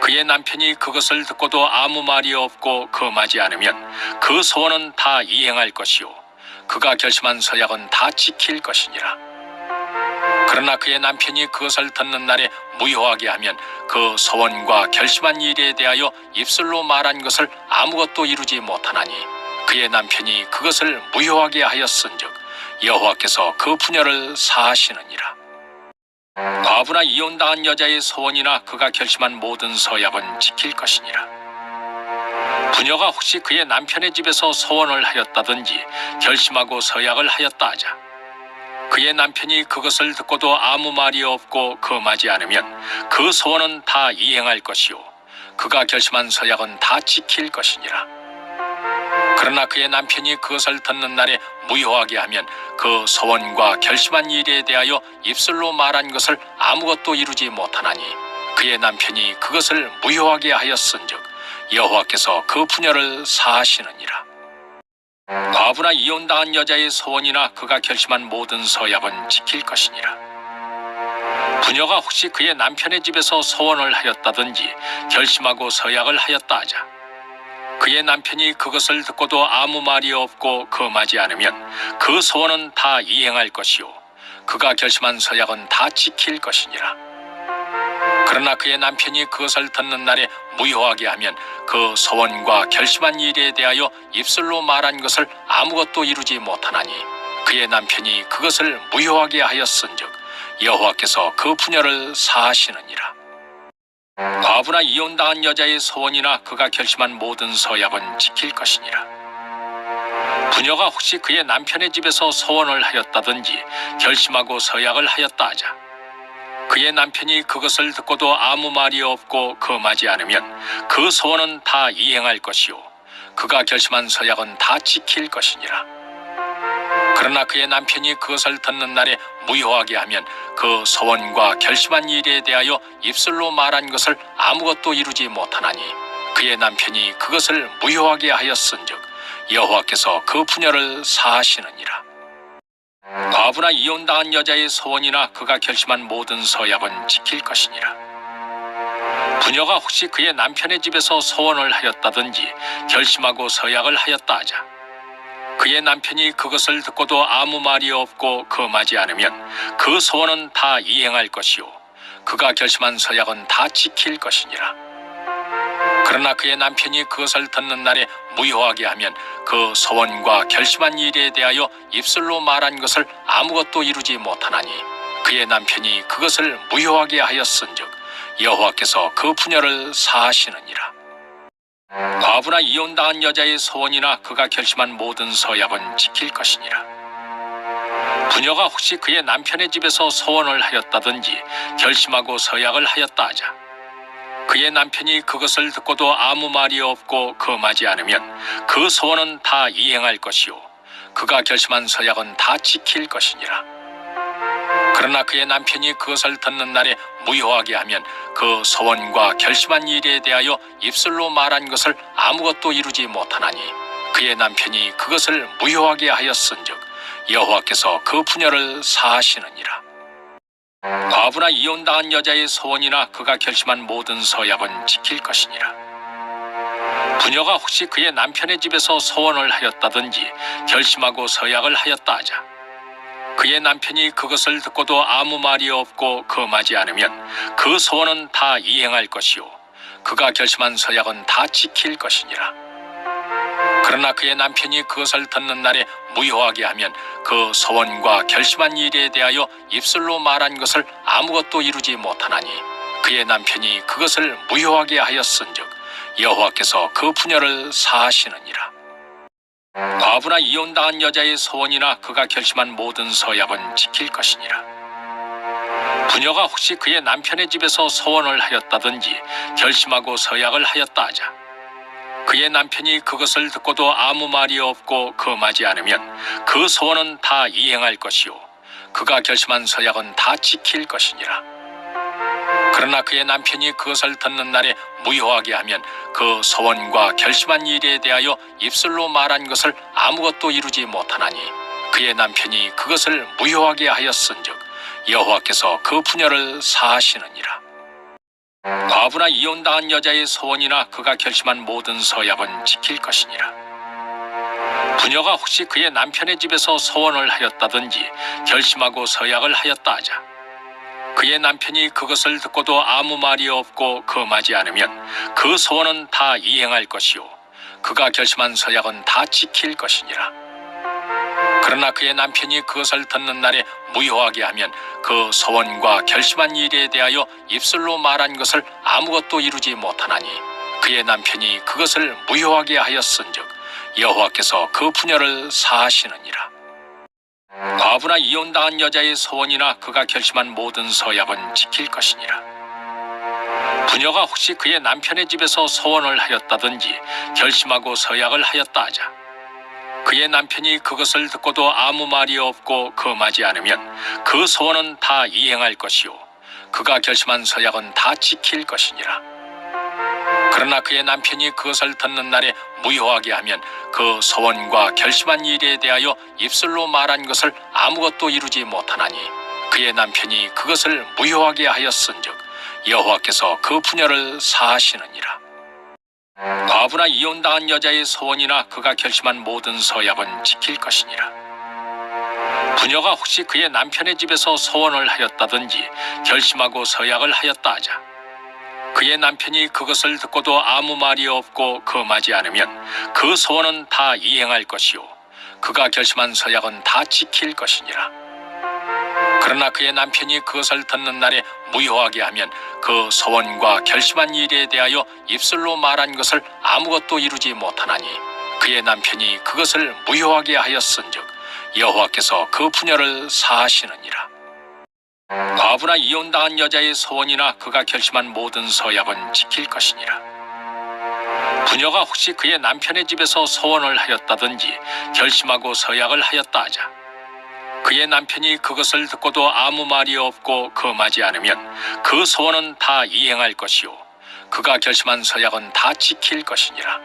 S1: 그의 남편이 그것을 듣고도 아무 말이 없고 금하지 않으면 그 소원은 다 이행할 것이요 그가 결심한 서약은 다 지킬 것이니라. 그러나 그의 남편이 그것을 듣는 날에 무효하게 하면 그 소원과 결심한 일에 대하여 입술로 말한 것을 아무것도 이루지 못하나니 그의 남편이 그것을 무효하게 하였은즉 여호와께서 그 부녀를 사하시느니라. 과부나 이혼당한 여자의 소원이나 그가 결심한 모든 서약은 지킬 것이니라. 부녀가 혹시 그의 남편의 집에서 소원을 하였다든지 결심하고 서약을 하였다 하자 그의 남편이 그것을 듣고도 아무 말이 없고 금하지 않으면 그 소원은 다 이행할 것이요 그가 결심한 서약은 다 지킬 것이니라. 그러나 그의 남편이 그것을 듣는 날에 무효하게 하면 그 소원과 결심한 일에 대하여 입술로 말한 것을 아무것도 이루지 못하나니 그의 남편이 그것을 무효하게 하였은즉 여호와께서 그 부녀를 사하시느니라. 과부나 이혼당한 여자의 소원이나 그가 결심한 모든 서약은 지킬 것이니라. 부녀가 혹시 그의 남편의 집에서 소원을 하였다든지 결심하고 서약을 하였다 하자 그의 남편이 그것을 듣고도 아무 말이 없고 금하지 않으면 그 소원은 다 이행할 것이요 그가 결심한 서약은 다 지킬 것이니라. 그러나 그의 남편이 그것을 듣는 날에 무효하게 하면 그 소원과 결심한 일에 대하여 입술로 말한 것을 아무것도 이루지 못하나니 그의 남편이 그것을 무효하게 하였은즉 여호와께서 그 부녀를 사하시느니라. 과부나 이혼당한 여자의 소원이나 그가 결심한 모든 서약은 지킬 것이니라. 부녀가 혹시 그의 남편의 집에서 소원을 하였다든지 결심하고 서약을 하였다 하자 그의 남편이 그것을 듣고도 아무 말이 없고 금하지 않으면 그 소원은 다 이행할 것이요 그가 결심한 서약은 다 지킬 것이니라. 그러나 그의 남편이 그것을 듣는 날에 무효하게 하면 그 소원과 결심한 일에 대하여 입술로 말한 것을 아무것도 이루지 못하나니 그의 남편이 그것을 무효하게 하였은즉 여호와께서 그 부녀를 사하시느니라. 과부나 이혼당한 여자의 소원이나 그가 결심한 모든 서약은 지킬 것이니라. 부녀가 혹시 그의 남편의 집에서 소원을 하였다든지 결심하고 서약을 하였다 하자 그의 남편이 그것을 듣고도 아무 말이 없고 금하지 않으면 그 소원은 다 이행할 것이요 그가 결심한 서약은 다 지킬 것이니라. 그러나 그의 남편이 그것을 듣는 날에 무효하게 하면 그 소원과 결심한 일에 대하여 입술로 말한 것을 아무것도 이루지 못하나니 그의 남편이 그것을 무효하게 하였은즉 여호와께서 그 부녀를 사하시느니라. 과부나 이혼당한 여자의 소원이나 그가 결심한 모든 서약은 지킬 것이니라. 부녀가 혹시 그의 남편의 집에서 소원을 하였다든지 결심하고 서약을 하였다 하자 그의 남편이 그것을 듣고도 아무 말이 없고 금하지 않으면 그 소원은 다 이행할 것이요 그가 결심한 서약은 다 지킬 것이니라. 그러나 그의 남편이 그것을 듣는 날에 무효하게 하면 그 소원과 결심한 일에 대하여 입술로 말한 것을 아무것도 이루지 못하나니 그의 남편이 그것을 무효하게 하였은즉 여호와께서 그 부녀를 사하시느니라. 과부나 이혼당한 여자의 소원이나 그가 결심한 모든 서약은 지킬 것이니라. 부녀가 혹시 그의 남편의 집에서 소원을 하였다든지 결심하고 서약을 하였다 하자 그의 남편이 그것을 듣고도 아무 말이 없고 금하지 않으면 그 소원은 다 이행할 것이요 그가 결심한 서약은 다 지킬 것이니라. 그러나 그의 남편이 그것을 듣는 날에 무효하게 하면 그 소원과 결심한 일에 대하여 입술로 말한 것을 아무것도 이루지 못하나니 그의 남편이 그것을 무효하게 하였은즉 여호와께서 그 분야를 사하시느니라. 과부나 이혼당한 여자의 소원이나 그가 결심한 모든 서약은 지킬 것이니라. 부녀가 혹시 그의 남편의 집에서 소원을 하였다든지 결심하고 서약을 하였다 하자 그의 남편이 그것을 듣고도 아무 말이 없고 금하지 않으면 그 소원은 다 이행할 것이요 그가 결심한 서약은 다 지킬 것이니라. 그러나 그의 남편이 그것을 듣는 날에 무효하게 하면 그 소원과 결심한 일에 대하여 입술로 말한 것을 아무것도 이루지 못하나니 그의 남편이 그것을 무효하게 하였은즉 여호와께서 그 분야를 사하시느니라. 과부나 이혼당한 여자의 소원이나 그가 결심한 모든 서약은 지킬 것이니라. 부녀가 혹시 그의 남편의 집에서 소원을 하였다든지 결심하고 서약을 하였다 하자 그의 남편이 그것을 듣고도 아무 말이 없고 금하지 않으면 그 소원은 다 이행할 것이요 그가 결심한 서약은 다 지킬 것이니라. 그러나 그의 남편이 그것을 듣는 날에 무효하게 하면 그 소원과 결심한 일에 대하여 입술로 말한 것을 아무것도 이루지 못하나니 그의 남편이 그것을 무효하게 하였은즉 여호와께서 그 분야를 사하시느니라. 과부나 이혼당한 여자의 소원이나 그가 결심한 모든 서약은 지킬 것이니라. 부녀가 혹시 그의 남편의 집에서 소원을 하였다든지 결심하고 서약을 하였다 하자 그의 남편이 그것을 듣고도 아무 말이 없고 금하지 않으면 그 소원은 다 이행할 것이요 그가 결심한 서약은 다 지킬 것이니라. 그러나 그의 남편이 그것을 듣는 날에 무효하게 하면 그 소원과 결심한 일에 대하여 입술로 말한 것을 아무것도 이루지 못하나니 그의 남편이 그것을 무효하게 하였은즉 여호와께서 그 분야를 사하시느니라. 과부나 이혼당한 여자의 소원이나 그가 결심한 모든 서약은 지킬 것이니라. 부녀가 혹시 그의 남편의 집에서 소원을 하였다든지 결심하고 서약을 하였다 하자 그의 남편이 그것을 듣고도 아무 말이 없고 금하지 않으면 그 소원은 다 이행할 것이요 그가 결심한 서약은 다 지킬 것이니라. 그러나 그의 남편이 그것을 듣는 날에 무효하게 하면 그 소원과 결심한 일에 대하여 입술로 말한 것을 아무것도 이루지 못하나니 그의 남편이 그것을 무효하게 하였은즉 여호와께서 그 분야를 사하시느니라. 과부나 이혼당한 여자의 소원이나 그가 결심한 모든 서약은 지킬 것이니라. 부녀가 혹시 그의 남편의 집에서 소원을 하였다든지 결심하고 서약을 하였다 하자 그의 남편이 그것을 듣고도 아무 말이 없고 금하지 않으면 그 소원은 다 이행할 것이요 그가 결심한 서약은 다 지킬 것이니라.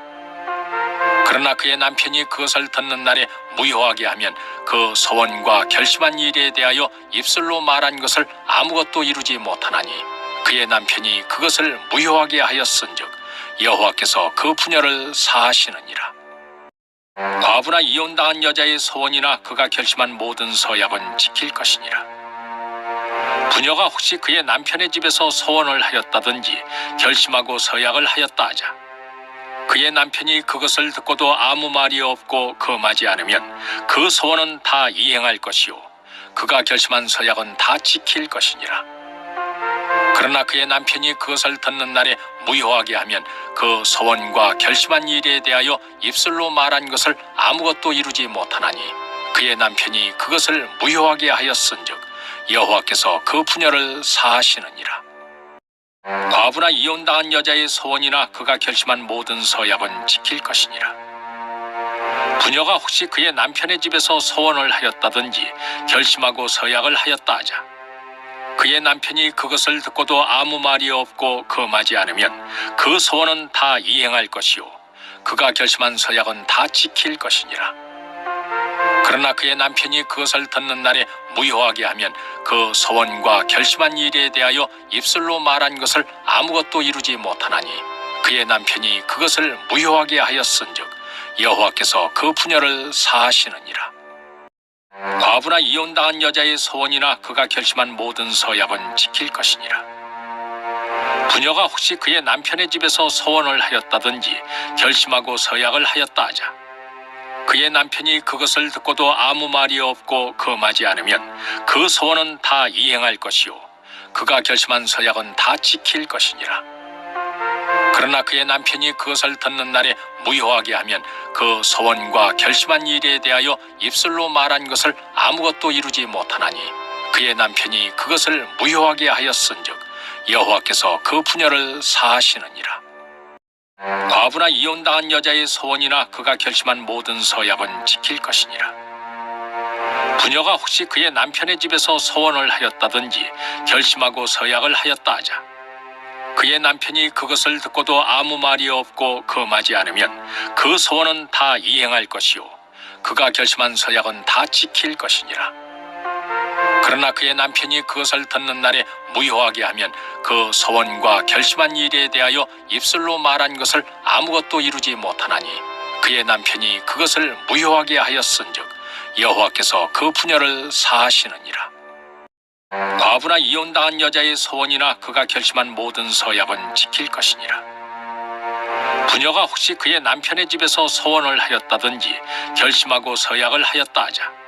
S1: 그러나 그의 남편이 그것을 듣는 날에 무효하게 하면 그 소원과 결심한 일에 대하여 입술로 말한 것을 아무것도 이루지 못하나니 그의 남편이 그것을 무효하게 하였은즉 여호와께서 그 분야를 사하시느니라. 과부나 이혼당한 여자의 소원이나 그가 결심한 모든 서약은 지킬 것이니라. 부녀가 혹시 그의 남편의 집에서 소원을 하였다든지 결심하고 서약을 하였다 하자 그의 남편이 그것을 듣고도 아무 말이 없고 금하지 않으면 그 소원은 다 이행할 것이요 그가 결심한 서약은 다 지킬 것이니라. 그러나 그의 남편이 그것을 듣는 날에 무효하게 하면 그 소원과 결심한 일에 대하여 입술로 말한 것을 아무것도 이루지 못하나니 그의 남편이 그것을 무효하게 하였은즉 여호와께서 그 분야를 사하시느니라. 과부나 이혼당한 여자의 소원이나 그가 결심한 모든 서약은 지킬 것이니라. 부녀가 혹시 그의 남편의 집에서 소원을 하였다든지 결심하고 서약을 하였다 하자 그의 남편이 그것을 듣고도 아무 말이 없고 금하지 않으면 그 소원은 다 이행할 것이요 그가 결심한 서약은 다 지킬 것이니라. 그러나 그의 남편이 그것을 듣는 날에 무효하게 하면 그 소원과 결심한 일에 대하여 입술로 말한 것을 아무것도 이루지 못하나니 그의 남편이 그것을 무효하게 하였은즉 여호와께서 그 분야를 사하시느니라. 과부나 이혼당한 여자의 소원이나 그가 결심한 모든 서약은 지킬 것이니라. 부녀가 혹시 그의 남편의 집에서 소원을 하였다든지 결심하고 서약을 하였다 하자 그의 남편이 그것을 듣고도 아무 말이 없고 금하지 않으면 그 소원은 다 이행할 것이요 그가 결심한 서약은 다 지킬 것이니라. 그러나 그의 남편이 그것을 듣는 날에 무효하게 하면 그 소원과 결심한 일에 대하여 입술로 말한 것을 아무것도 이루지 못하나니 그의 남편이 그것을 무효하게 하였은즉 여호와께서 그 분야를 사하시느니라. 과부나 이혼당한 여자의 소원이나 그가 결심한 모든 서약은 지킬 것이니라. 부녀가 혹시 그의 남편의 집에서 소원을 하였다든지 결심하고 서약을 하였다 하자 그의 남편이 그것을 듣고도 아무 말이 없고 금하지 않으면 그 소원은 다 이행할 것이요 그가 결심한 서약은 다 지킬 것이니라. 그러나 그의 남편이 그것을 듣는 날에 무효하게 하면 그 소원과 결심한 일에 대하여 입술로 말한 것을 아무것도 이루지 못하나니 그의 남편이 그것을 무효하게 하였은즉 여호와께서 그 분야를 사하시느니라. 과부나 이혼당한 여자의 소원이나 그가 결심한 모든 서약은 지킬 것이니라. 부녀가 혹시 그의 남편의 집에서 소원을 하였다든지 결심하고 서약을 하였다 하자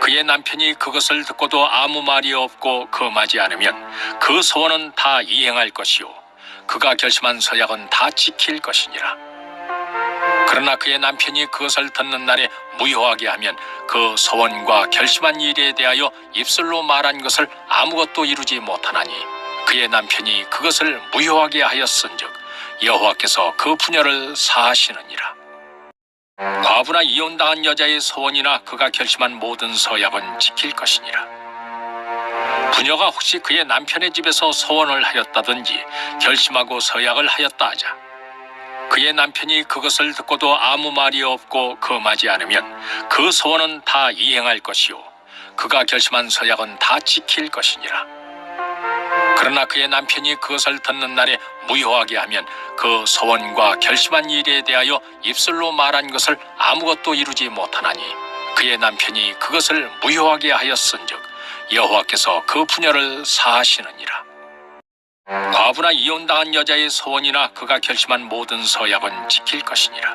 S1: 그의 남편이 그것을 듣고도 아무 말이 없고 금하지 않으면 그 소원은 다 이행할 것이요 그가 결심한 서약은 다 지킬 것이니라. 그러나 그의 남편이 그것을 듣는 날에 무효하게 하면 그 소원과 결심한 일에 대하여 입술로 말한 것을 아무것도 이루지 못하나니 그의 남편이 그것을 무효하게 하였은즉 여호와께서 그 분야를 사하시느니라. 과부나 이혼당한 여자의 소원이나 그가 결심한 모든 서약은 지킬 것이니라. 부녀가 혹시 그의 남편의 집에서 소원을 하였다든지 결심하고 서약을 하였다 하자 그의 남편이 그것을 듣고도 아무 말이 없고 금하지 않으면 그 소원은 다 이행할 것이요 그가 결심한 서약은 다 지킬 것이니라. 그러나 그의 남편이 그것을 듣는 날에 무효하게 하면 그 소원과 결심한 일에 대하여 입술로 말한 것을 아무것도 이루지 못하나니 그의 남편이 그것을 무효하게 하였은즉 여호와께서 그 분야를 사하시느니라. 과부나 이혼당한 여자의 소원이나 그가 결심한 모든 서약은 지킬 것이니라.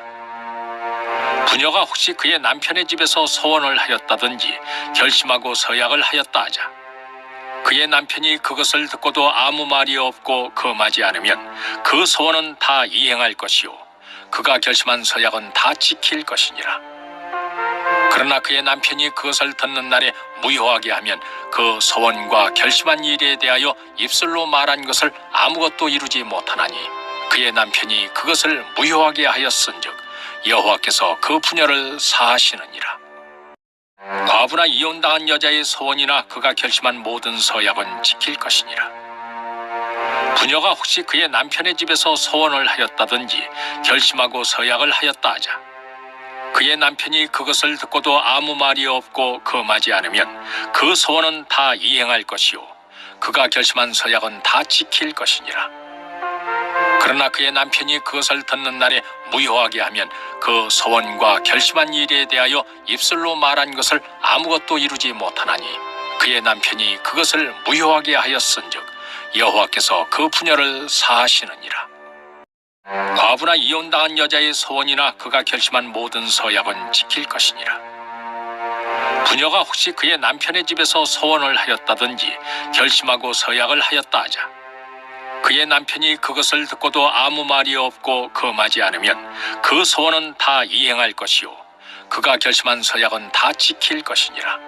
S1: 부녀가 혹시 그의 남편의 집에서 소원을 하였다든지 결심하고 서약을 하였다 하자 그의 남편이 그것을 듣고도 아무 말이 없고 금하지 않으면 그 소원은 다 이행할 것이요 그가 결심한 서약은 다 지킬 것이니라. 그러나 그의 남편이 그것을 듣는 날에 무효하게 하면 그 소원과 결심한 일에 대하여 입술로 말한 것을 아무것도 이루지 못하나니 그의 남편이 그것을 무효하게 하였은즉 여호와께서 그 분야를 사하시느니라. 과부나 이혼당한 여자의 소원이나 그가 결심한 모든 서약은 지킬 것이니라. 부녀가 혹시 그의 남편의 집에서 소원을 하였다든지 결심하고 서약을 하였다 하자 그의 남편이 그것을 듣고도 아무 말이 없고 금하지 않으면 그 소원은 다 이행할 것이요 그가 결심한 서약은 다 지킬 것이니라. 그러나 그의 남편이 그것을 듣는 날에 무효하게 하면 그 소원과 결심한 일에 대하여 입술로 말한 것을 아무것도 이루지 못하나니 그의 남편이 그것을 무효하게 하였은즉 여호와께서 그 분야를 사하시느니라. 과부나 이혼당한 여자의 소원이나 그가 결심한 모든 서약은 지킬 것이니라. 부녀가 혹시 그의 남편의 집에서 소원을 하였다든지 결심하고 서약을 하였다 하자 그의 남편이 그것을 듣고도 아무 말이 없고 금하지 않으면 그 소원은 다 이행할 것이요 그가 결심한 서약은 다 지킬 것이니라.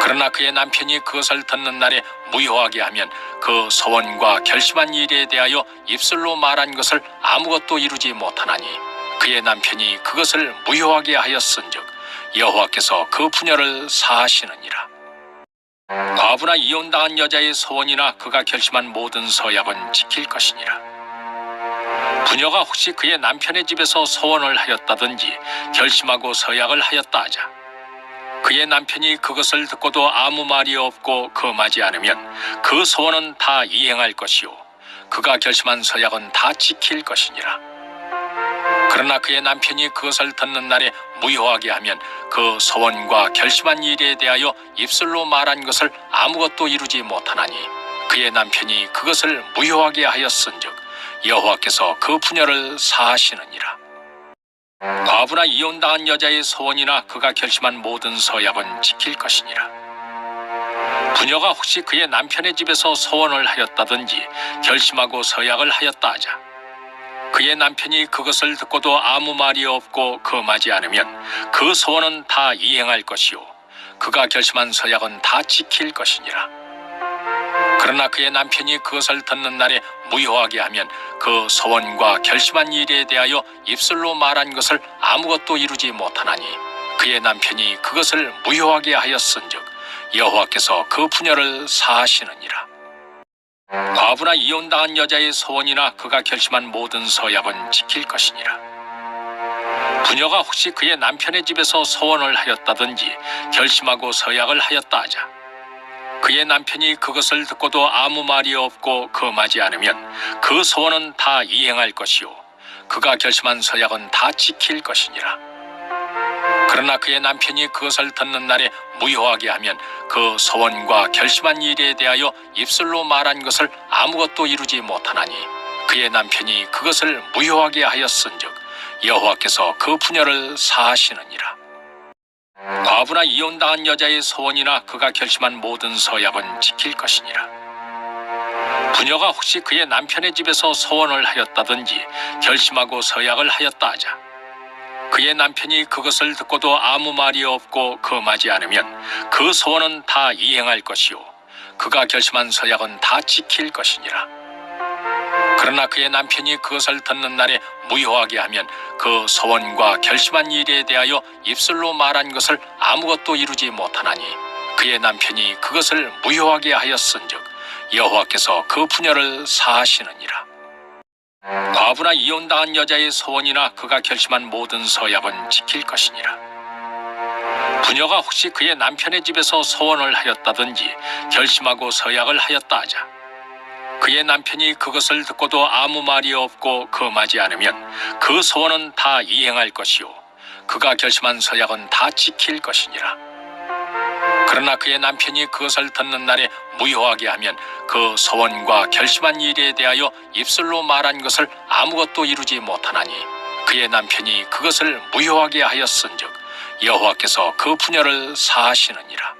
S1: 그러나 그의 남편이 그것을 듣는 날에 무효하게 하면 그 소원과 결심한 일에 대하여 입술로 말한 것을 아무것도 이루지 못하나니 그의 남편이 그것을 무효하게 하였은즉 여호와께서 그 분야를 사하시느니라. 과부나 이혼당한 여자의 소원이나 그가 결심한 모든 서약은 지킬 것이니라. 부녀가 혹시 그의 남편의 집에서 소원을 하였다든지 결심하고 서약을 하였다 하자 그의 남편이 그것을 듣고도 아무 말이 없고 금하지 않으면 그 소원은 다 이행할 것이요 그가 결심한 서약은 다 지킬 것이니라. 그러나 그의 남편이 그것을 듣는 날에 무효하게 하면 그 소원과 결심한 일에 대하여 입술로 말한 것을 아무것도 이루지 못하나니 그의 남편이 그것을 무효하게 하였은즉 여호와께서 그 분야를 사하시느니라. 과부나 이혼당한 여자의 소원이나 그가 결심한 모든 서약은 지킬 것이니라. 부녀가 혹시 그의 남편의 집에서 소원을 하였다든지 결심하고 서약을 하였다 하자 그의 남편이 그것을 듣고도 아무 말이 없고 금하지 않으면 그 소원은 다 이행할 것이요 그가 결심한 서약은 다 지킬 것이니라. 그러나 그의 남편이 그것을 듣는 날에 무효하게 하면 그 소원과 결심한 일에 대하여 입술로 말한 것을 아무것도 이루지 못하나니 그의 남편이 그것을 무효하게 하였은즉 여호와께서 그 부녀를 사하시느니라. 과부나 이혼당한 여자의 소원이나 그가 결심한 모든 서약은 지킬 것이니라. 부녀가 혹시 그의 남편의 집에서 소원을 하였다든지 결심하고 서약을 하였다 하자 그의 남편이 그것을 듣고도 아무 말이 없고 금하지 않으면 그 소원은 다 이행할 것이요 그가 결심한 서약은 다 지킬 것이니라. 그러나 그의 남편이 그것을 듣는 날에 무효하게 하면 그 소원과 결심한 일에 대하여 입술로 말한 것을 아무것도 이루지 못하나니 그의 남편이 그것을 무효하게 하였은즉 여호와께서 그 부녀를 사하시느니라. 과부나 이혼당한 여자의 소원이나 그가 결심한 모든 서약은 지킬 것이니라. 부녀가 혹시 그의 남편의 집에서 소원을 하였다든지 결심하고 서약을 하였다 하자 그의 남편이 그것을 듣고도 아무 말이 없고 금하지 않으면 그 소원은 다 이행할 것이요 그가 결심한 서약은 다 지킬 것이니라. 그러나 그의 남편이 그것을 듣는 날에 무효하게 하면 그 소원과 결심한 일에 대하여 입술로 말한 것을 아무것도 이루지 못하나니 그의 남편이 그것을 무효하게 하였은즉 여호와께서 그 부녀를 사하시느니라. 과부나 이혼당한 여자의 소원이나 그가 결심한 모든 서약은 지킬 것이니라. 부녀가 혹시 그의 남편의 집에서 소원을 하였다든지 결심하고 서약을 하였다 하자 그의 남편이 그것을 듣고도 아무 말이 없고 금하지 않으면 그 소원은 다 이행할 것이요 그가 결심한 서약은 다 지킬 것이니라. 그러나 그의 남편이 그것을 듣는 날에 무효하게 하면 그 소원과 결심한 일에 대하여 입술로 말한 것을 아무것도 이루지 못하나니 그의 남편이 그것을 무효하게 하였은즉 여호와께서 그 부녀를 사하시느니라.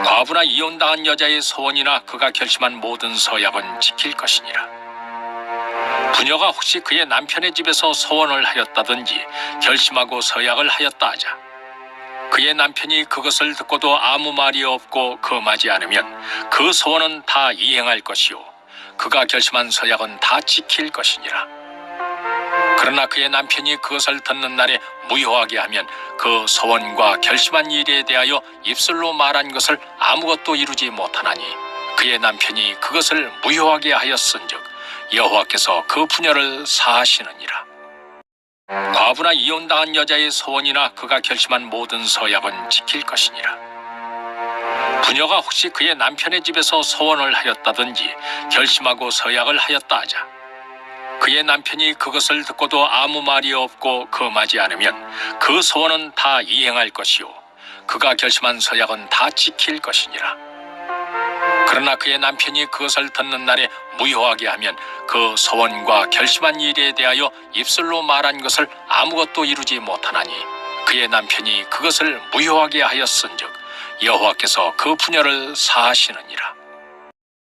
S1: 과부나 이혼당한 여자의 소원이나 그가 결심한 모든 서약은 지킬 것이니라. 부녀가 혹시 그의 남편의 집에서 소원을 하였다든지 결심하고 서약을 하였다 하자 그의 남편이 그것을 듣고도 아무 말이 없고 금하지 않으면 그 소원은 다 이행할 것이요 그가 결심한 서약은 다 지킬 것이니라. 그러나 그의 남편이 그것을 듣는 날에 무효하게 하면 그 소원과 결심한 일에 대하여 입술로 말한 것을 아무것도 이루지 못하나니 그의 남편이 그것을 무효하게 하였은즉 여호와께서 그 부녀를 사하시느니라. 과부나 이혼당한 여자의 소원이나 그가 결심한 모든 서약은 지킬 것이니라. 부녀가 혹시 그의 남편의 집에서 소원을 하였다든지 결심하고 서약을 하였다 하자 그의 남편이 그것을 듣고도 아무 말이 없고 금하지 않으면 그 소원은 다 이행할 것이요 그가 결심한 서약은 다 지킬 것이니라. 그러나 그의 남편이 그것을 듣는 날에 무효하게 하면 그 소원과 결심한 일에 대하여 입술로 말한 것을 아무것도 이루지 못하나니 그의 남편이 그것을 무효하게 하였은즉 여호와께서 그 부녀를 사하시느니라.